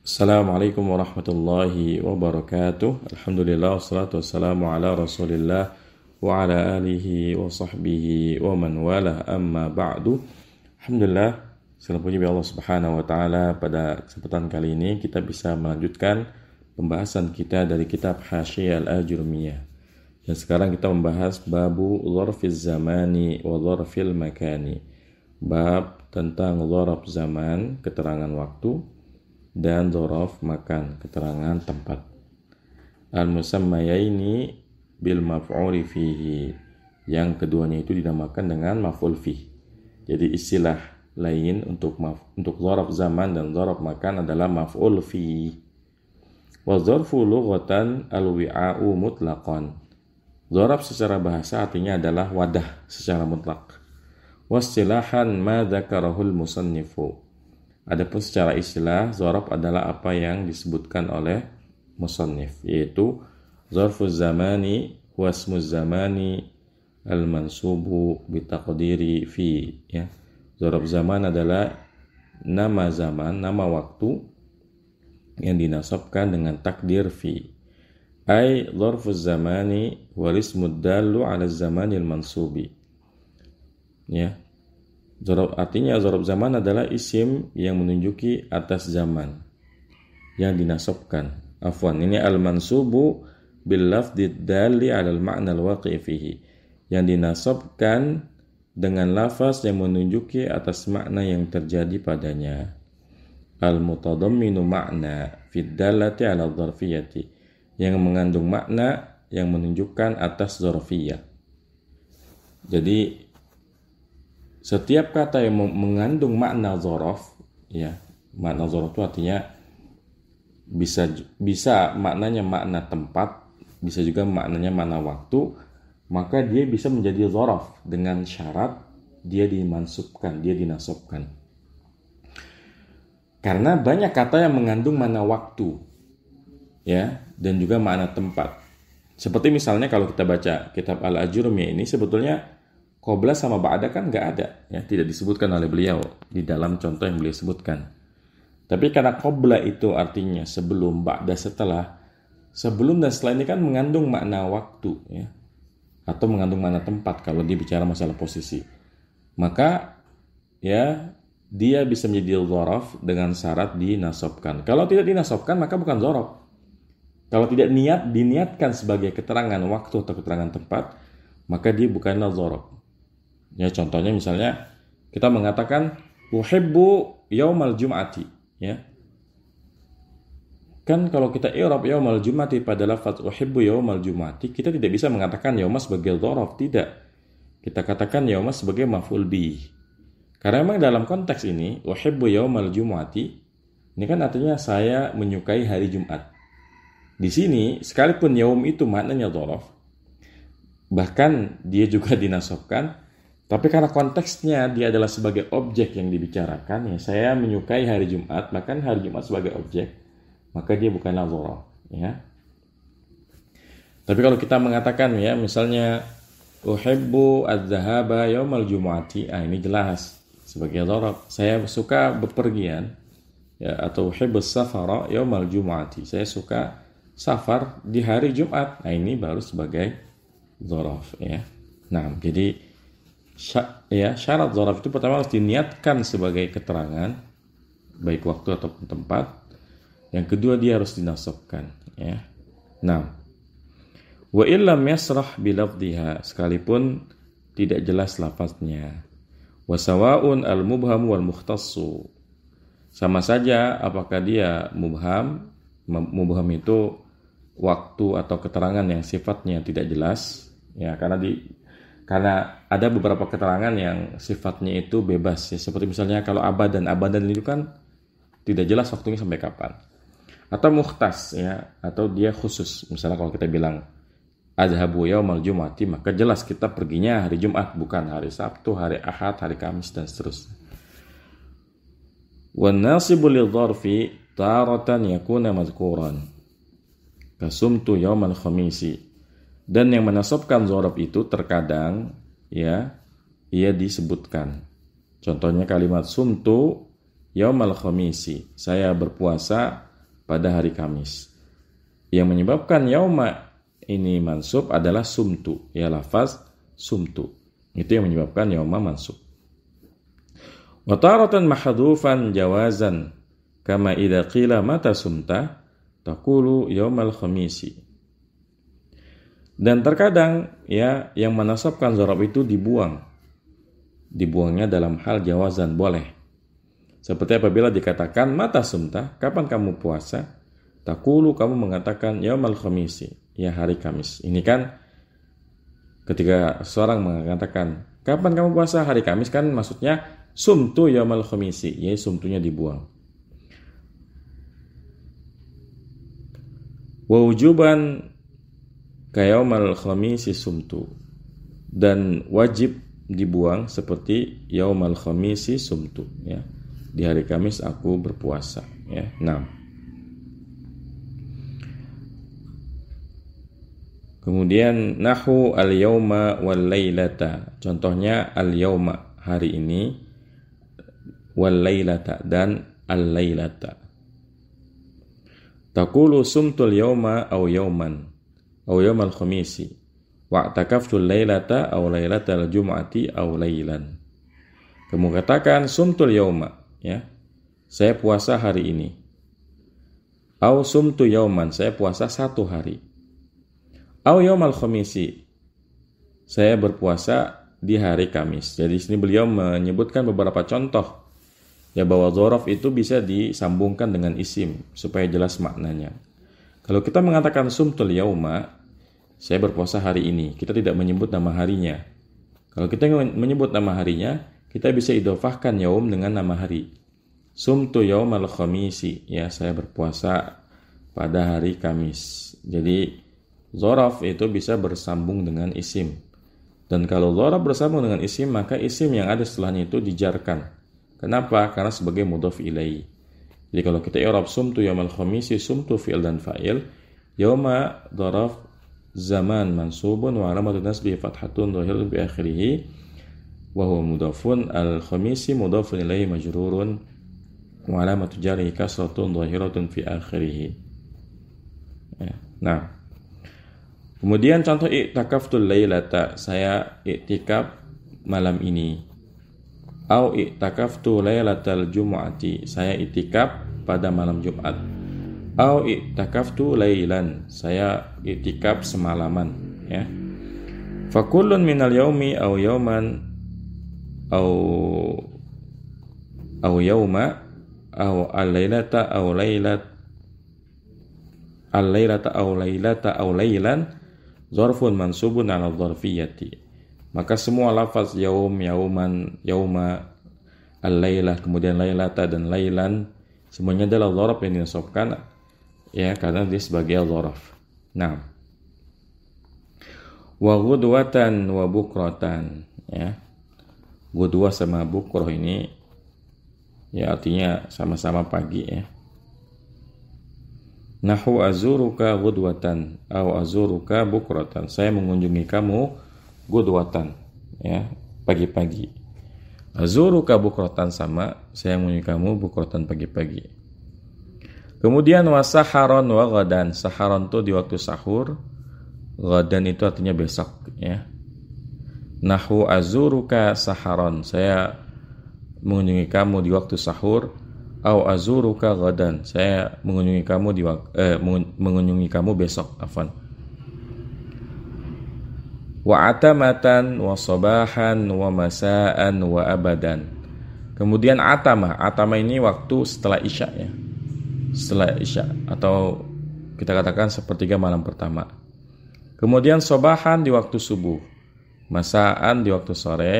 Assalamualaikum warahmatullahi wabarakatuh. Alhamdulillah wassalatu wassalamu ala Rasulillah wa ala alihi wa sahbihi wa man wala amma ba'du. Alhamdulillah, segala puji bagi Allah Subhanahu wa taala. Pada kesempatan kali ini kita bisa melanjutkan pembahasan kita dari kitab Hasyiah Al-Ajurmiyah. Dan sekarang kita membahas babu dzarfiz zamani wa dzarfil makani. Bab tentang dzarf zaman, keterangan waktu, dan dzaraf makan, keterangan tempat. Al-musammayaini bil maf'uli fihi. Yang keduanya itu dinamakan dengan maf'ul fih. Jadi istilah lain untuk dzaraf zaman dan dzaraf makan adalah maf'ul fih. Wa dzarfu lughatan al-wi'a'u mutlaqan. Dzaraf secara bahasa artinya adalah wadah secara mutlak. Wa istilahan ma dzakarahul musannifu. Adapun secara istilah, dzaraf adalah apa yang disebutkan oleh musannif, yaitu dzarfuz zamani wa ismuz zamani al-mansubu bitaqdiri fi. Ya. Dzaraf zaman adalah nama zaman, nama waktu yang dinasabkan dengan takdir fi. Ai dzarfuz zamani wal ismud dallu 'ala zamanil mansubi. Ya. Artinya dzaraf zaman adalah isim yang menunjuki atas zaman yang dinasabkan. Afwan, ini al-mansubu bil lafdzi dalli 'ala al-ma'na al-waqi' fihi. Yang dinasabkan dengan lafaz yang menunjuki atas makna yang terjadi padanya. Al-mutadamminu ma'na fid dallati 'ala dzarfiyyati. Yang mengandung makna yang menunjukkan atas dzarfiyah. Jadi setiap kata yang mengandung makna dzaraf, ya, makna dzaraf itu artinya bisa maknanya makna tempat, bisa juga maknanya makna waktu, maka dia bisa menjadi dzaraf dengan syarat dia dimansubkan, dia dinasabkan. Karena banyak kata yang mengandung makna waktu, ya, dan juga makna tempat. Seperti misalnya kalau kita baca kitab Al-Ajurmiyah ini, sebetulnya qabla sama ba'da kan nggak ada, ya, tidak disebutkan oleh beliau di dalam contoh yang beliau sebutkan. Tapi karena qabla itu artinya sebelum, ba'da setelah, sebelum dan setelah ini kan mengandung makna waktu, ya, atau mengandung makna tempat kalau dia bicara masalah posisi. Maka ya dia bisa menjadi dzaraf dengan syarat dinasabkan. Kalau tidak dinasabkan maka bukan dzaraf. Kalau tidak diniatkan sebagai keterangan waktu atau keterangan tempat, maka dia bukanlah dzaraf. Ya, contohnya misalnya kita mengatakan uhibbu yaumal jum'ati, ya. Kan kalau kita i'rab yaumal jum'ati pada lafaz uhibbu yaumal jum'ati, kita tidak bisa mengatakan yauma sebagai dzaraf, tidak. Kita katakan yauma sebagai maf'ul bih. Karena memang dalam konteks ini uhibbu yaumal jum'ati ini kan artinya saya menyukai hari Jumat. Di sini sekalipun yaum itu maknanya dzaraf, bahkan dia juga dinasabkan, tapi karena konteksnya dia adalah sebagai objek yang dibicarakan, ya, saya menyukai hari Jumat, maka hari Jumat sebagai objek, maka dia bukanlah dzaraf, ya. Tapi kalau kita mengatakan, ya, misalnya uhibbu adz-dzahaba yaumal jumu'ati, ini jelas sebagai dzaraf. Saya suka bepergian, ya, atau uhibbu safara yaumal jumu'ati. Saya suka safar di hari Jumat. Ini baru sebagai dzaraf, ya. Nah, jadi syarat dzaraf itu pertama harus diniatkan sebagai keterangan baik waktu ataupun tempat. Yang kedua dia harus dinasabkan, ya. Nah, wa illam yasrah bi lafdhiha, sekalipun tidak jelas lafaznya. Wa sawa'un al mubham wal mukhtassu, sama saja apakah dia mubham itu waktu atau keterangan yang sifatnya tidak jelas, ya, karena ada beberapa keterangan yang sifatnya itu bebas, ya, seperti misalnya kalau abadan itu kan tidak jelas waktunya sampai kapan. Atau mukhtas, ya, atau dia khusus. Misalnya kalau kita bilang azhabu yaumal jumu'ati, maka jelas kita perginya hari Jumat, bukan hari Sabtu, hari Ahad, hari Kamis dan seterusnya. Wan nasibu lidh-dzarfi taratan yakuna madhkuran kasumtu yaumal khamisi. Dan yang menasabkan dzaraf itu terkadang, ya, ia disebutkan. Contohnya kalimat sumtu yaumal khamisi, saya berpuasa pada hari Kamis. Yang menyebabkan yauma ini mansub adalah sumtu, ya lafaz sumtu. Itu yang menyebabkan yauma mansub. Wa taratan mahdhufan jawazan kama idza qila mata sumta taqulu yaumal khamisi. Dan terkadang ya yang menasabkan dzaraf itu dibuang. Dibuangnya dalam hal jawazan, boleh. Seperti apabila dikatakan mata sumta, kapan kamu puasa? Taqulu, kamu mengatakan yaumal khamisi, ya hari Kamis. Ini kan ketika seorang mengatakan kapan kamu puasa hari Kamis, kan maksudnya sumtu yaumal khamisi, ya sumtunya dibuang. Wa wujuban ka yaumal khamisi sumtu, dan wajib dibuang seperti yaumal khamisi sumtu, ya di hari Kamis aku berpuasa, ya. Kemudian nahu al-yauma wal lailata. Contohnya al-yauma hari ini, wal lailata dan al-lailata. Taqulu sumtul yauma aw yauman aw yaumal khamisi wa i'takaftul lailata aw lailatal jum'ati aw lailan. Kamu katakan sumtul yauma, ya. Saya puasa hari ini. Aw sumtu yauman, saya puasa satu hari. Aw yaumal khamisi, saya berpuasa di hari Kamis. Jadi sini beliau menyebutkan beberapa contoh ya bahwa dzaraf itu bisa disambungkan dengan isim supaya jelas maknanya. Kalau kita mengatakan sumtul yauma, saya berpuasa hari ini, kita tidak menyebut nama harinya. Kalau kita menyebut nama harinya, kita bisa idhofahkan yaum dengan nama hari. Sumtu yaumal khamisi, ya saya berpuasa pada hari Kamis. Jadi dzaraf itu bisa bersambung dengan isim. Dan kalau dzaraf bersambung dengan isim, maka isim yang ada setelahnya itu dijarkan. Kenapa? Karena sebagai mudhaf ilaihi. Jadi kalau kita i'rab sumtu yaumal khamisi, sumtu fi'il dan fa'il, yauma dzaraf zaman mansubun wa alamatu nasbihi fathatun dhahiratun bi akhirih wa huwa mudhafun, al khamisi mudhafun ilaihi majrurun wa alamatu jarrihi kasratun dhahiratun fi akhirih. Ya. Nah, kemudian contoh i'takaftul lailata, saya i'tikaf malam ini. Au i'takaftu lailatal jumu'ati, saya i'tikaf pada malam Jumat. Au i'takaftu lailan, saya i'tikaf semalaman, ya. Fa kullun minal yaumi au yauman au yauma au al-lailata au lailat al-lailata au lailata au lailan dzarfun mansubun 'ala dzarfiyyati. Maka semua lafaz yaum, yauman, yauma, al-lailah, kemudian lailata dan lailan, semuanya adalah dzaraf yang dinasabkan, ya, karena dia sebagai dzaraf. Nah, wa ghudwatan wa bukratan, ya. Ghudwah sama bukrah ini ya artinya sama-sama pagi, ya. Nahu azuruka ghudwatan aw azuruka bukratan, saya mengunjungi kamu ghudwatan, ya, pagi-pagi. Azuruka bukratan sama, saya mengunjungi kamu bukratan pagi-pagi. Kemudian wasaharon wa ghadan, saharon itu di waktu sahur, ghadan itu artinya besok, ya. Nahu azuruka saharon, saya mengunjungi kamu di waktu sahur. Au azuruka ghadan, saya mengunjungi kamu mengunjungi kamu besok, afwan. Wa atamatan wa sabahan wa masaan wa abadan. Kemudian atama ini waktu setelah isya, ya. Setelah isya atau kita katakan sepertiga malam pertama. Kemudian sabahan di waktu subuh, masaan di waktu sore,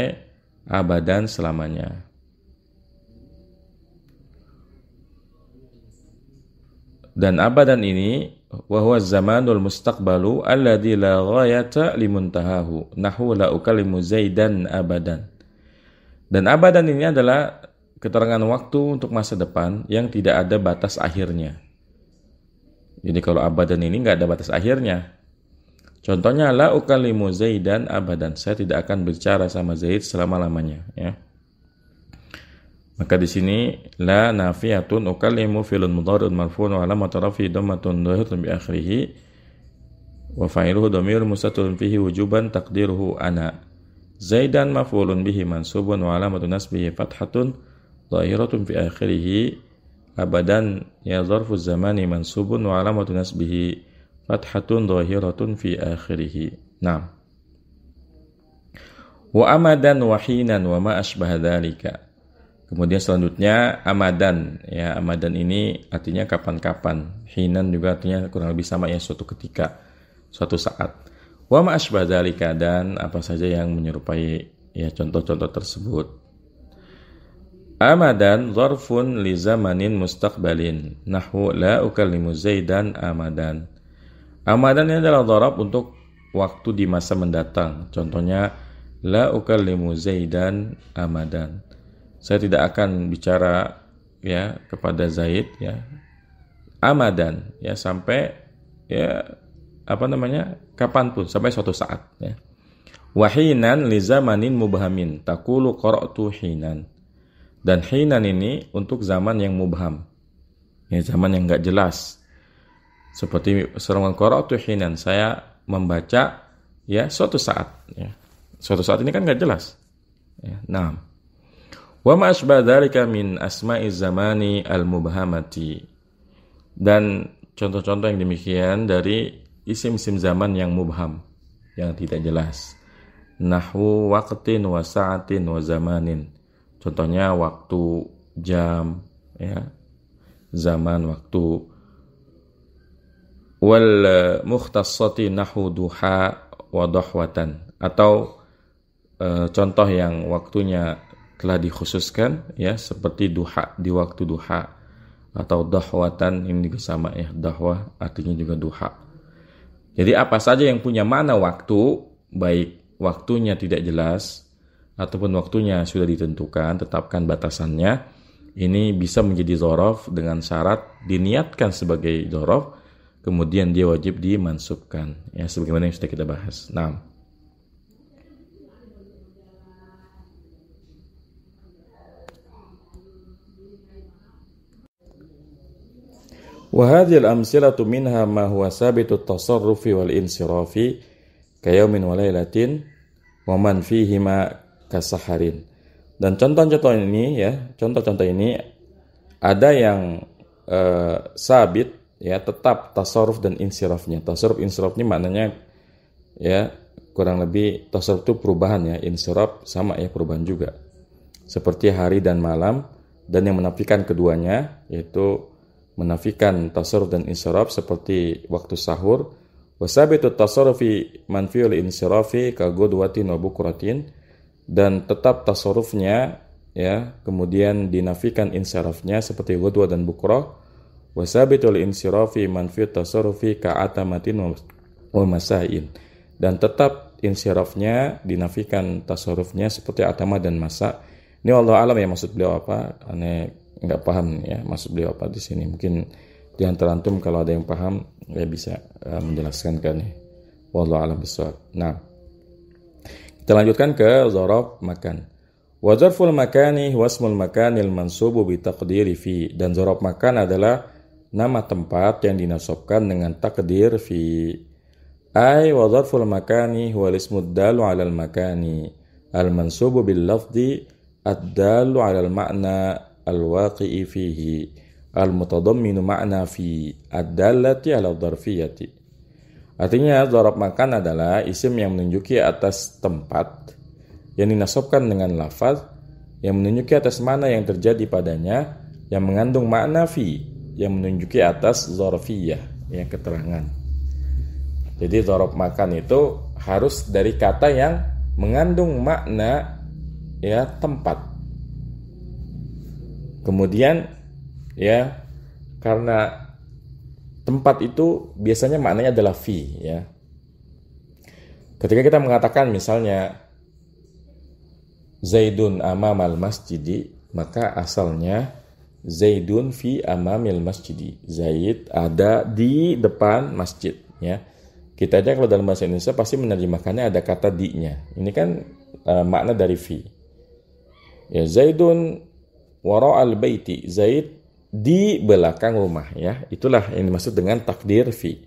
abadan selamanya. Dan abadan ini wa huwa zamanul mustaqbalu alladzi la ghayata limuntahahu nahu la ukallimu zaidan abadan. Dan abadan ini adalah keterangan waktu untuk masa depan yang tidak ada batas akhirnya. Jadi kalau abadan ini enggak ada batas akhirnya. Contohnya la ukallimu zaidan abadan, saya tidak akan bicara sama Zaid selama-lamanya, ya. Maka di sini la nafiyatun ukallimu fi'lun mudhari'un marfu'un wa alamatu rafi'i dhammatun dhahiratun bi akhirih wa fa'iluhu dhamirun mustatirun fihi wujuban taqdiruhu ana. Zaidan maf'ulun bihi mansubun wa alamatu nasbihi fathatun dhahiratun fi akhirih. Abadan ya zarfu zamani mansubun wa alamatu nasbihi fathatun dhahiratun fi akhirih. Naam. Wa amadan wa hinan wa ma asbah dzalika. Kemudian selanjutnya amadan, ya amadan ini artinya kapan-kapan. Hinan juga artinya kurang lebih sama, ya suatu ketika, suatu saat. Wa ma asbah dzalika, dan apa saja yang menyerupai ya contoh-contoh tersebut. Amadan zarfun li zamanin mustaqbalin nahwu la ukallimu Zaidan amadan. Amadan ini adalah dzaraf untuk waktu di masa mendatang. Contohnya la ukallimu Zaidan amadan. Saya tidak akan bicara ya kepada Zaid ya amadan, ya sampai ya kapanpun, sampai suatu saat ya. Wahinan li zamanin mubhamin taqulu qara'tu hinan. Dan hinan ini untuk zaman yang mubham, ya zaman yang enggak jelas. Seperti serangan qara'tu hinan, saya membaca ya suatu saat ya. Suatu saat ini kan enggak jelas. Ya, nah. Wa ma asbah dzalika min asma'iz zamani al-mubhamati. Dan contoh-contoh yang demikian dari isim-isim zaman yang mubham, yang tidak jelas. Nahwu waqtin wa sa'atin wa zamanin. Contohnya waktu, jam, ya. Zaman, waktu. Wal mukhtassati nahwu duha wa dahwatan. Atau contoh yang waktunya telah dikhususkan ya seperti duha, di waktu duha, atau dahwatan, ini juga sama ya, dahwah artinya juga duha. Jadi apa saja yang punya makna waktu, baik waktunya tidak jelas ataupun waktunya sudah ditentukan, tetapkan batasannya, ini bisa menjadi dzaraf dengan syarat diniatkan sebagai dzaraf, kemudian dia wajib dimansubkan ya, sebagaimana yang sudah kita bahas. Nah, وهذه الأمثلة منها ما هو ثابت التصرف والانصراف كيوم وليلة ومن فيهما كسحر. Dan contoh-contoh ini ya, contoh-contoh ini ada yang sabit ya, tetap tasarruf dan insirafnya. Tasarruf insiraf ini maknanya ya kurang lebih tasarruf itu perubahan ya, insiraf sama ya perubahan juga. Seperti hari dan malam, dan yang menafikan keduanya yaitu menafikan tasarruf dan insiraf seperti waktu sahur. Wasabitu tasarrufi manfiul insirafi ka gudwatin wa bukratin, dan tetap tasarrufnya ya kemudian dinafikan insirafnya seperti gudwa dan bukrah. Wasabitul insirafi manfiul tasarrufi ka atamatin wa masain, dan tetap insirafnya dinafikan tasarrufnya seperti atama dan masa. Ini Allah alam ya maksud beliau apa, aneh nggak paham ya maksud beliau apa di sini. Mungkin di antara antum kalau ada yang paham ya bisa menjelaskan kan ya. Wallahu a'lam bishawab. Nah, kita lanjutkan ke dzaraf makan. Wa dzarful makani wasmul makanil mansubu bi taqdiri fi. Dan dzaraf makan adalah nama tempat yang dinasabkan dengan takdir fi. Ai wa dzarful makani huwa ismud dalu 'alal makani al mansubu bil lafzi ad-dalu 'alal ma'na al-waqi'i fihi al-mutadamminu ma'na fi ad-dallati 'ala dzarfiyyati. Artinya dzaraf makan adalah isim yang menunjuki atas tempat yang dinasabkan dengan lafaz yang menunjuki atas makna yang terjadi padanya, yang mengandung makna fi yang menunjuki atas dzarfiyyah ya, keterangan. Jadi dzaraf makan itu harus dari kata yang mengandung makna ya tempat. Kemudian ya karena tempat itu biasanya maknanya adalah fi ya. Ketika kita mengatakan misalnya Zaidun amamal masjidi, maka asalnya Zaidun fi amamil masjidi. Zaid ada di depan masjid ya. Kita aja kalau dalam bahasa Indonesia pasti menerjemahkannya ada kata di-nya. Ini kan makna dari fi. Ya Zaidun wara'al baiti, Zaid di belakang rumah, ya. Itulah yang dimaksud dengan takdir fi.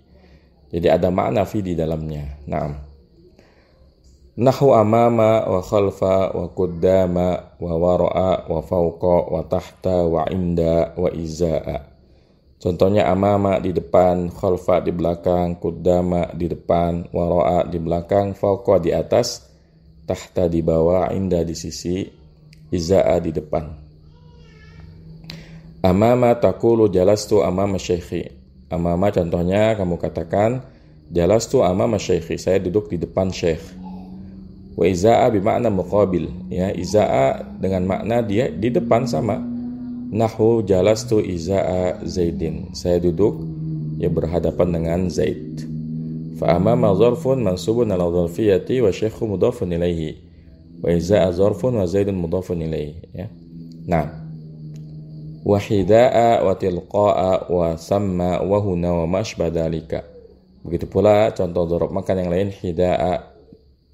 Jadi ada makna fi di dalamnya. Naam. Nahu amama wa khalfa wa qaddama wa wara'a wa fawqa wa tahta wa inda wa izaa. Contohnya amama di depan, khalfa di belakang, qaddama di depan, wara'a di belakang, fawqa di atas, tahta di bawah, inda di sisi, izaa di depan. Amama taqulu jalastu amama syaikhi. Amama contohnya kamu katakan jalastu amama syaikhi, saya duduk di depan syekh. Wa izaa bermakna muqabil, ya, izaa dengan makna dia di depan sama. Nahu jalastu izaa Zaidin, saya duduk ya berhadapan dengan Zaid. Fa amama zarfun mansubun ala zarfiyati wa syaikhu mudhafun ilaihi. Wa izaa zarfun wa Zaidun mudhafun ilaihi, ya. Nah, wa hidaa wa tilqaa wa samma wa huna wa mashbadalika. Begitu pula contoh dzaraf makan yang lain, hidaa,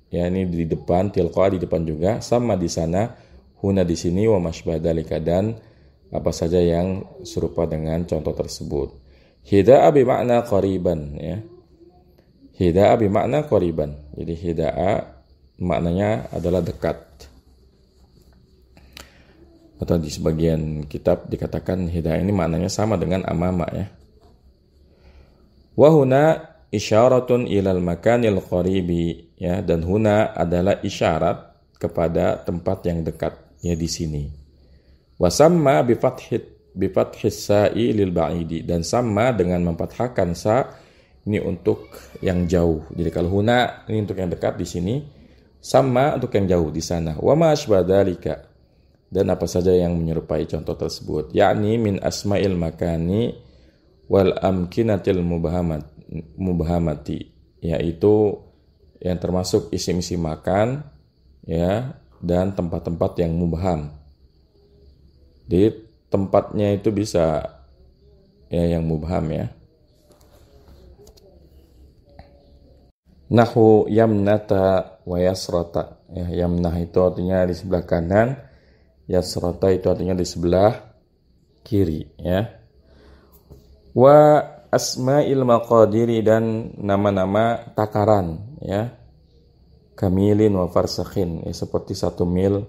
ya, ini di depan, tilqaa di depan juga, sama di sana, huna di sini, wa mashbadalika, dan apa saja yang serupa dengan contoh tersebut. Hidaa bermakna qariban, ya. Hidaa bermakna qariban. Jadi hidaa maknanya adalah dekat. Atau di sebagian kitab dikatakan hidaa ini maknanya sama dengan amama, ya. Wa huna isyaratun ilal makanil qaribi, ya, dan huna adalah isyarat kepada tempat yang dekat, ya, di sini. Wa samma bi fathis sa'i lil ba'idi, dan sama dengan memfathahkan sa ini untuk yang jauh. Jadi kalau huna ini untuk yang dekat di sini, sama untuk yang jauh di sana. Wa ma asbadalika, dan apa saja yang menyerupai contoh tersebut, yakni min asma'il makani wal amkinatil mubhamati, yaitu yang termasuk isim-isim makan, ya, dan tempat-tempat yang mubham. Jadi tempatnya itu bisa, ya, yang mubham, ya. Nahu yamnata wa yasrata, ya, yamnah itu artinya di sebelah kanan, yasrata itu artinya di sebelah kiri, ya. Wa asma'il maqadiri, dan nama-nama takaran, ya, kamilin wa farsakhin, ya, seperti 1 mil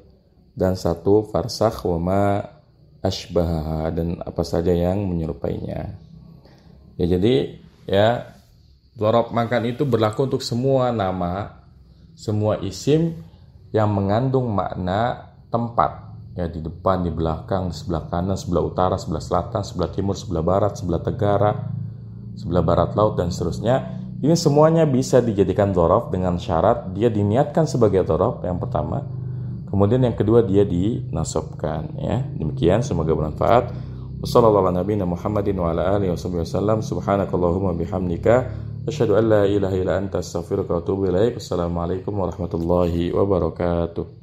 dan 1 farsakh, wa ma asbahaha, dan apa saja yang menyerupainya. Ya, jadi, ya, dzaraf makan itu berlaku untuk semua nama, semua isim yang mengandung makna tempat, ya, di depan, di belakang, sebelah kanan, sebelah utara, sebelah selatan, sebelah timur, sebelah barat, sebelah tenggara, sebelah barat laut, dan seterusnya. Ini semuanya bisa dijadikan dzaraf dengan syarat dia diniatkan sebagai dzaraf yang pertama, kemudian yang kedua dia dinasabkan, ya. Demikian, semoga bermanfaat. Wassallallahu ala nabiyina Muhammadin wa ala alihi wasallam. Subhanakallahumma bihamdika asyhadu an la ilaha illa anta astaghfiruka wa atubu ilaik. Wassalamualaikum warahmatullahi wabarakatuh.